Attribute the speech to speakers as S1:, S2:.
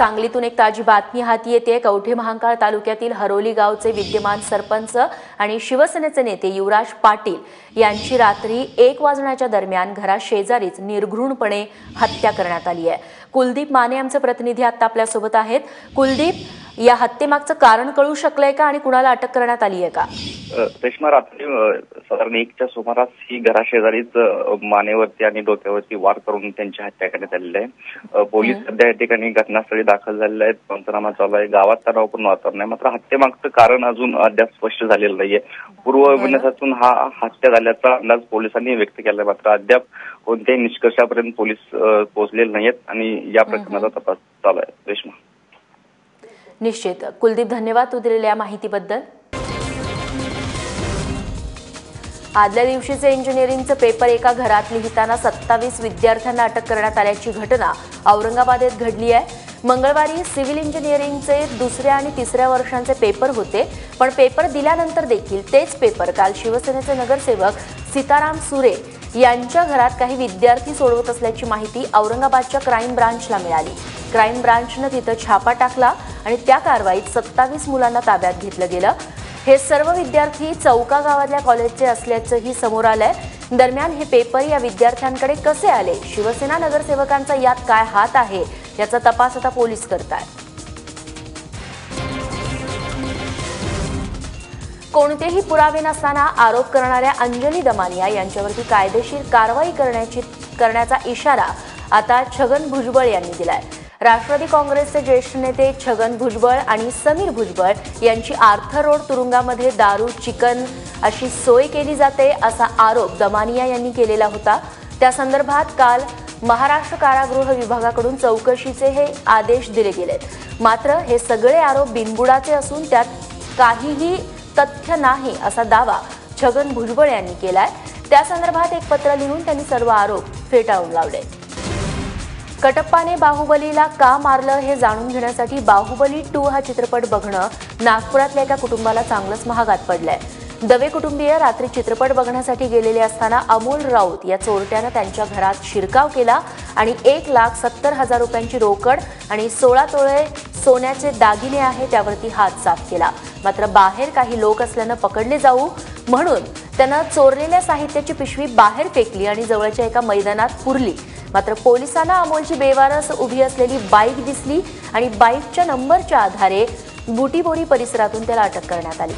S1: सांगलीतून एक ताजी बातमी हाती येते। कवठे महांकाळ तालुक्यातील हरोली गावचे विद्यमान सरपंच आणि शिवसेनेचे नेते युवराज पाटील यांची रात्री 1 वाजण्याच्या दरम्यान घराशेजारीच निर्घृणपणे हत्या करण्यात आली आहे। कुलदीप माने आमचे प्रतिनिधी आता आपल्या सोबत आहेत। कुलदीप, या हत्येमागचं कारण कळू शकलंय का आणि कुणाला अटक करण्यात आली आहे का?
S2: रेश्मा, रात्री साधारण 1च्या सुमारास ही घराशेजारीच मानेवरती आणि डोक्यावरती वार करून त्यांची हत्या करण्यात आलेली आहे। पोलीस सध्या या ठिकाणी घटनास्थळी दाखल झालेले आहेत। पंचनामा चालू आहे। गावात तणावपूर्ण वातावरण आहे। मात्र हत्येमागचं कारण अजून अद्याप स्पष्ट झालेलं नाहीये। पूर्व विन्यासातून हा हत्या झाल्याचा अंदाज पोलिसांनी व्यक्त केलाय। मात्र अद्याप कोणत्याही निष्कर्षापर्यंत पोलीस पोहोचलेले नाहीत आणि या प्रकरणाचा तपास चालू आहे। रेश्मा,
S1: निश्चित। कुलदीप, धन्यवाद तू दिलेल्या माहितीबद्दल। आदल्या दिवशीचे इंजिनिअरिंगचे पेपर एका घरात लिहिताना 27 विद्यार्थ्यांना अटक करण्यात आल्याची घटना औरंगाबादेत घडली आहे। मंगळवारी सिव्हिल इंजिनिअरिंगचे 2ऱ्या आणि 3ऱ्या वर्षांचे पेपर होते, पण पेपर दिल्यानंतर देखील तेच पेपर काल शिवसेनेचे नगरसेवक सीताराम सुरे यांच्या घरात काही विद्यार्थी सोडवत असल्याची माहिती औरंगाबादच्या क्राईम ब्रांचला मिळाली। क्राईम ब्रांचने तिथं छापा टाकला आणि त्या कारवाईत 27 मुलांना ताब्यात घेतलं गेलं। हे सर्व विद्यार्थी चौका गावातल्या कॉलेजचे असल्याचंही समोर आलंय। दरम्यान हे पेपर या विद्यार्थ्यांकडे कसे आले, शिवसेना नगरसेवकांचा यात काय हात आहे, याचा तपास आता पोलीस करतायत। कोणतेही पुरावे नसताना आरोप करणाऱ्या अंजली दमानिया यांच्यावरती कायदेशीर कारवाई करण्याचा इशारा आता छगन भुजबळ यांनी दिलाय। राष्ट्रवादी काँग्रेसचे ज्येष्ठ नेते छगन भुजबळ आणि समीर भुजबळ यांची आर्थर रोड तुरुंगामध्ये दारू, चिकन अशी सोय केली जाते असा आरोप दमानिया यांनी केलेला होता। त्या संदर्भात काल महाराष्ट्र कारागृह विभागाकडून चौकशीचे हे आदेश दिले गेलेत। मात्र हे सगळे आरोप बिनबुडाचे असून त्यात काहीही तथ्य नाही असा दावा छगन भुजबळ यांनी केलाय। त्या संदर्भात एक पत्र लिहून त्यांनी सर्व आरोप फेटाळून लावले। कटप्पाने बाहुबलीला का मारलं हे जाणून घेण्यासाठी बाहुबली 2 हा चित्रपट बघणं नागपुरातल्या एका कुटुंबाला चांगलंच महागात पडलंय। दवे कुटुंबीय रात्री चित्रपट बघण्यासाठी गेलेले असताना अमोल राऊत या चोरट्यानं त्यांच्या घरात शिरकाव केला आणि 1,70,000 रुपयांची रोकड आणि 16 तोळे सोन्याचे दागिने आहे त्यावरती हात साफ केला। मात्र बाहेर काही लोक असल्यानं पकडले जाऊ म्हणून त्यानं चोरलेल्या साहित्याची पिशवी बाहेर फेकली आणि जवळच्या एका मैदानात पुरली। मात्र पोलिसांना अमोलची बेवारस उभी असलेली बाईक दिसली आणि बाईकच्या नंबरच्या आधारे बुटीबोरी परिसरातून त्याला अटक करण्यात आली।